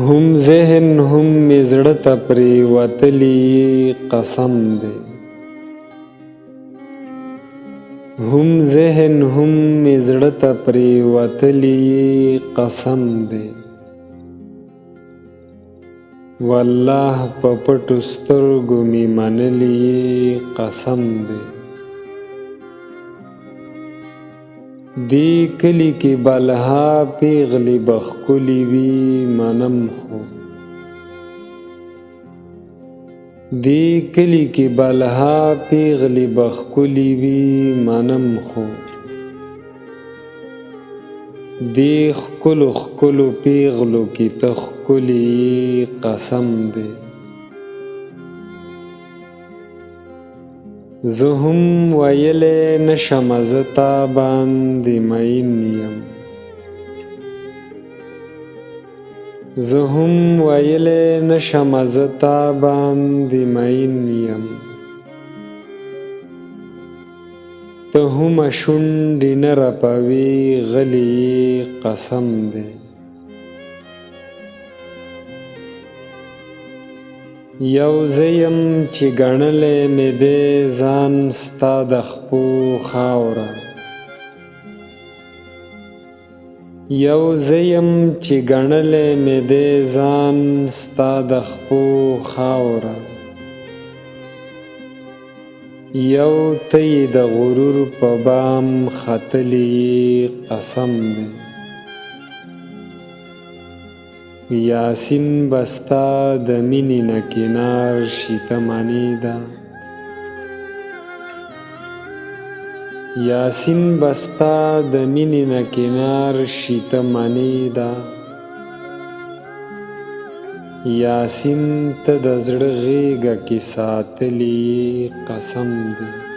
هم ذهن هم می زړه ته پرېوتلي قسم دی. هم ذهن هم می زړه ته پرېوتلي قسم دی. والله په پټو سترګو می منلي قسم دی. دی کلی کې بلها پیغلی بخکلی وی منم خو. دی کلی کې بلها پیغلی بخکلی وی منم خو. دی خکلو خکلو پیغلو کې تخکلی قسم دی. زه هم ویلی نشم زه تا باندې مین یم. زه هم ویلی نشم زه تا باندې مین یم. ته هم شونډې نه رپوې غلی قسم دی. یو زه یم چې ګڼلی مې دی ځان ستا د خپو خاوره. یو زه یم چې ګڼلی مې دی ځان ستا د خپو خاوره. یو ته یې د غرور په بام ختلی قسم دی. یاسین بستا د مینې نه کنار شي ته منې ده. یاسین بستا د مینې نه کنار شي ته منې ده. یاسین ته د زړه غېږه کې ساتلی قسم دی.